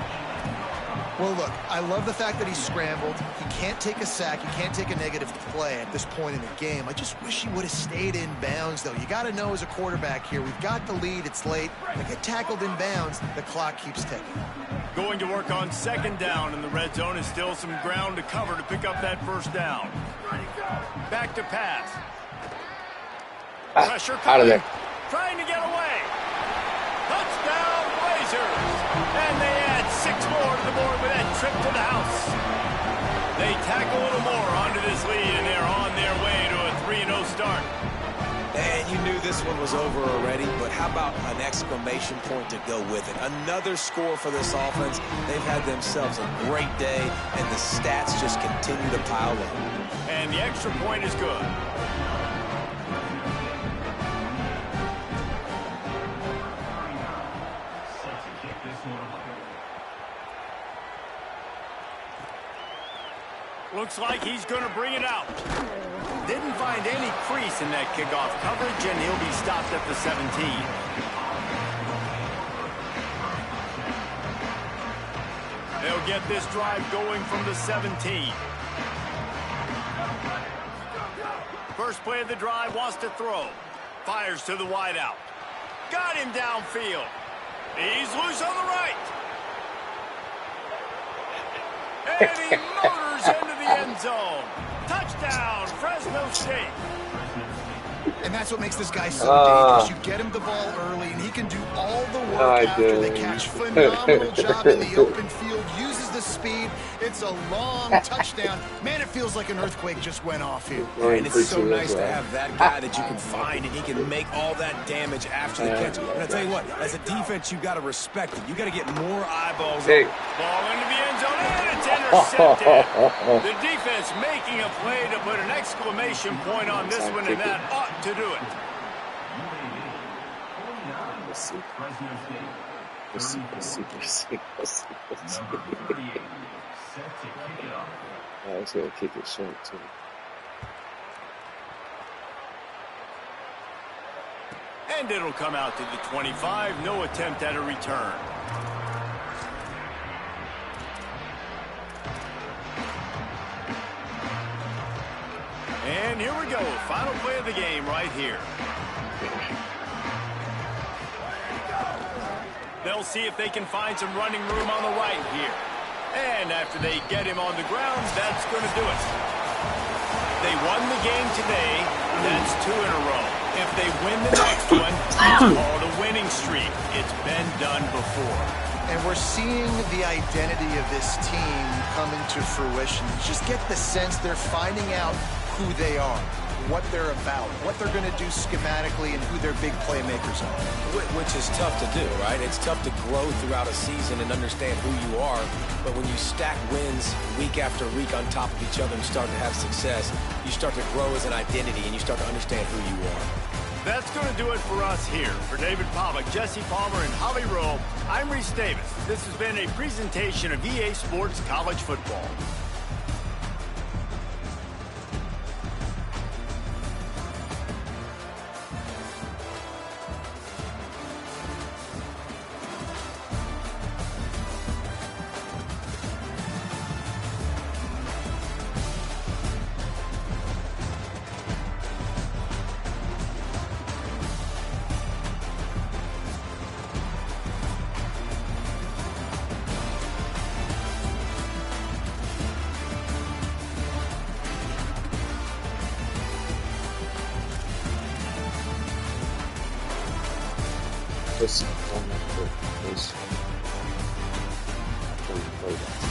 Well, look, I love the fact that he scrambled. He can't take a sack. He can't take a negative play at this point in the game. I just wish he would have stayed in bounds, though. You got to know as a quarterback here, we've got the lead. It's late. If I get tackled in bounds, the clock keeps ticking. Going to work on second down, and the red zone is still some ground to cover to pick up that first down. Back to pass. Pressure coming. Out of there. Trying to get away. Touchdown, Blazers. And they add 6 more to the board with that trip to the house. They tack a little more onto this lead, and they're on their way to a 3-0 start. And you knew this one was over already, but how about an exclamation point to go with it? Another score for this offense. They've had themselves a great day, and the stats just continue to pile up. And the extra point is good. Looks like he's going to bring it out. Didn't find any crease in that kickoff coverage, and he'll be stopped at the 17. They'll get this drive going from the 17. First play of the drive, wants to throw. Fires to the wideout. Got him downfield. He's loose on the right. And he motors into the end zone. Touchdown, Fresno State. And that's what makes this guy so dangerous. You get him the ball early, and he can do all the work after the catch. Phenomenal job in the open field. Uses the speed. It's a long touchdown. Man, it feels like an earthquake just went off here. And it's so nice to have that guy that you can find, and he can make all that damage after the catch. And I tell you what, as a defense, you got to respect it. You got to get more eyeballs. Hey. Ball into the end zone, and it's intercepted. The defense making a play to put an exclamation point on this one, and that ought to do it. I was going to kick it short, too. And it'll come out to the 25. No attempt at a return. And here we go. Final play of the game right here. They'll see if they can find some running room on the right here. And after they get him on the ground, that's going to do it. They won the game today. That's 2 in a row. If they win the next one, it's called a winning streak. It's been done before. And we're seeing the identity of this team come into fruition. Just get the sense they're finding out who they are. what they're about, what they're going to do schematically, and who their big playmakers are. Which is tough to do, right? It's tough to grow throughout a season and understand who you are. But when you stack wins week after week on top of each other and start to have success, you start to grow as an identity and you start to understand who you are. That's going to do it for us here. For David Pollack, Jesse Palmer, and Holly Rowe, I'm Reese Davis. This has been a presentation of EA Sports College Football. Just don't make it, please. Don't play that.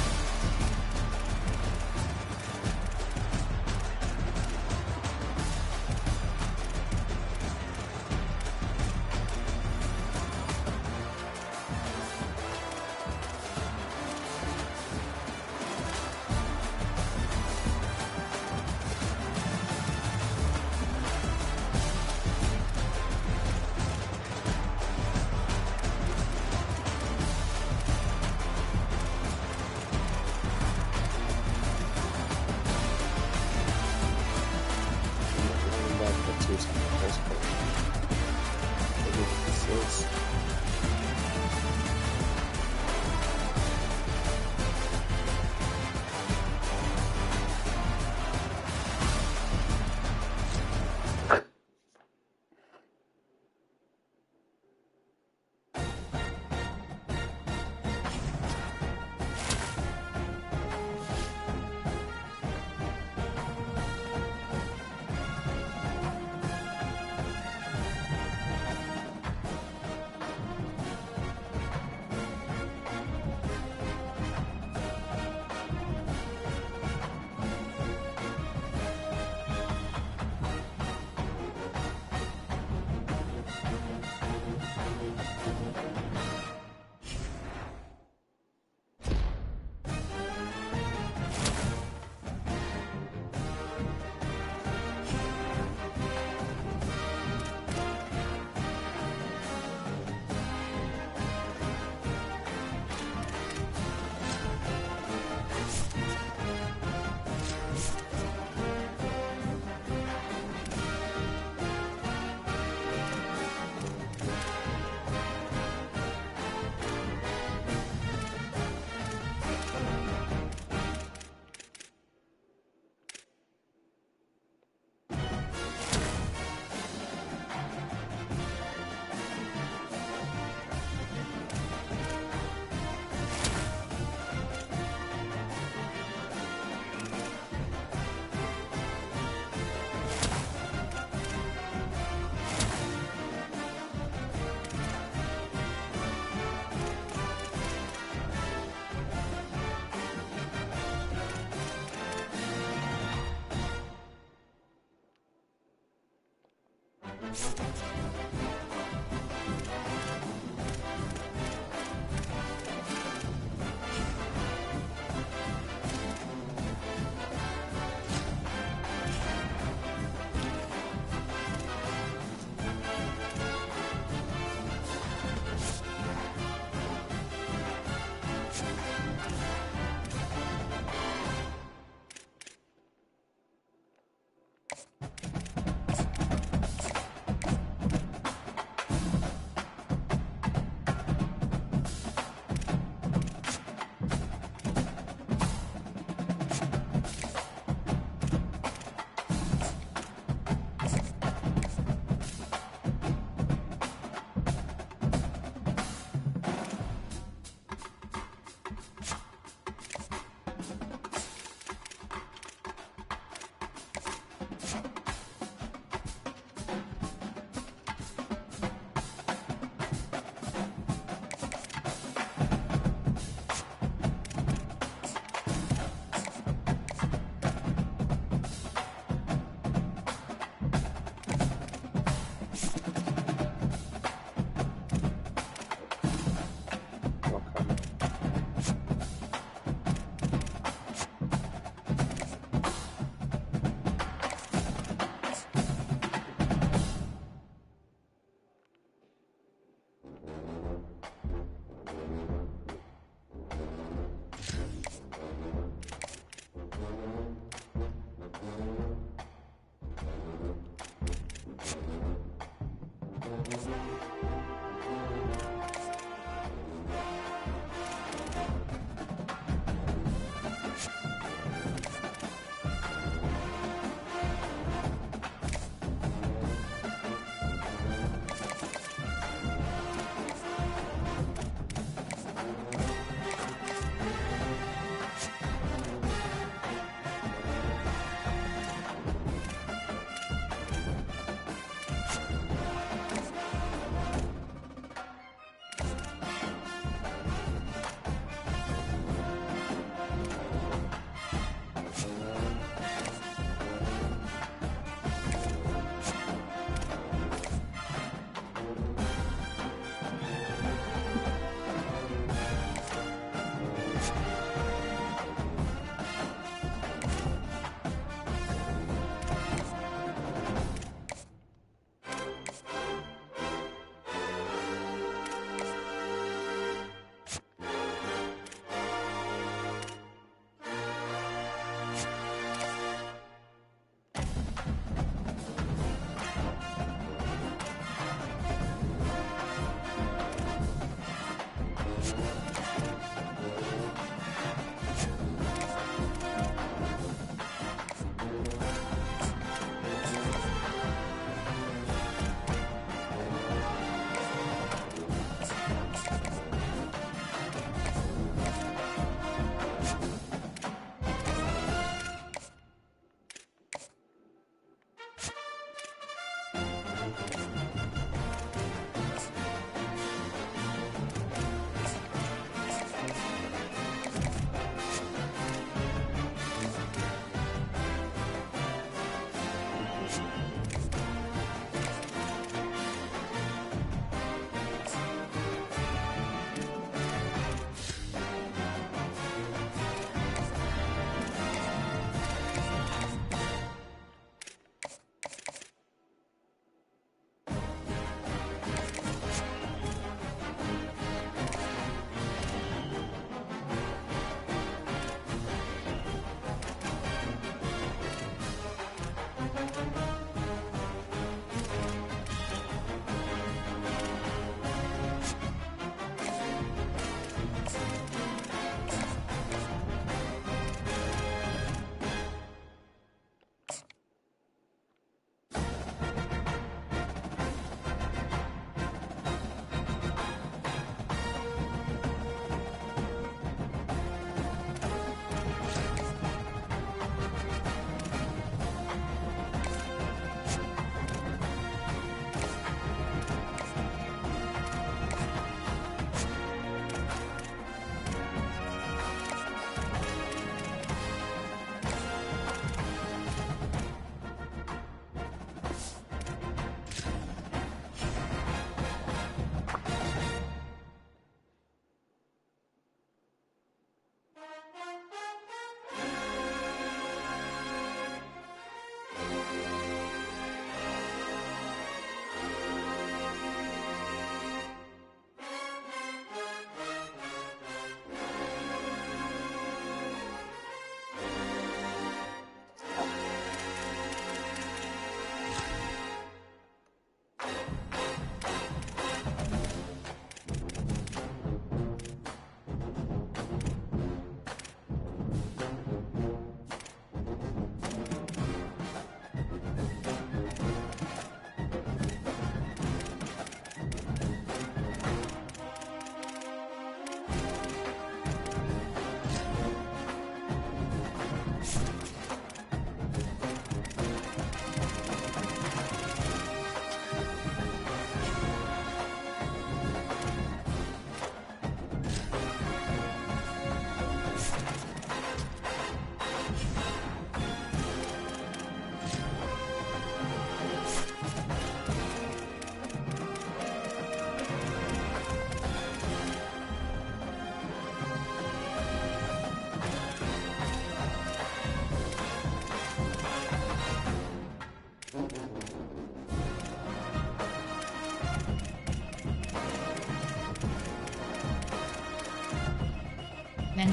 Menu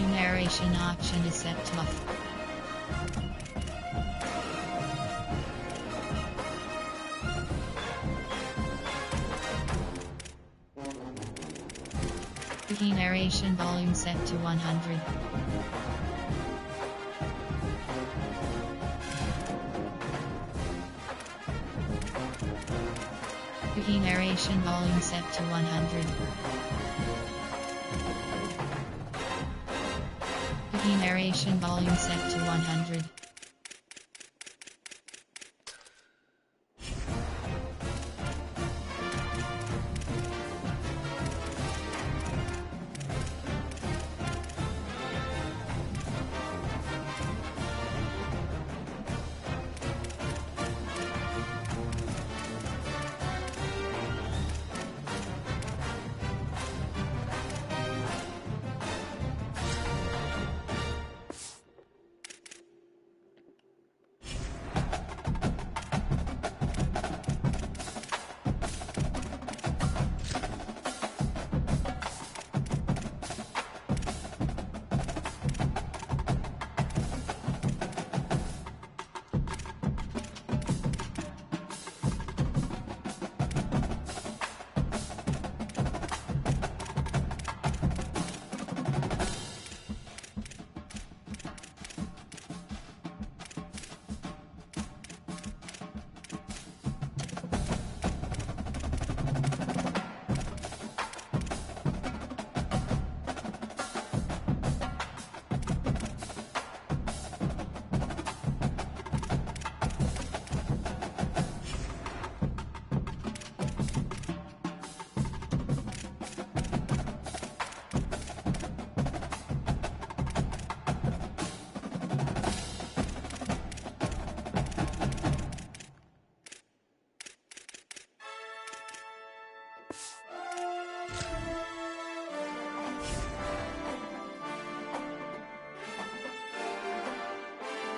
narration option is set to off. Wiki narration volume set to 100. Wiki narration volume set to 100. Wiki narration volume set to 100.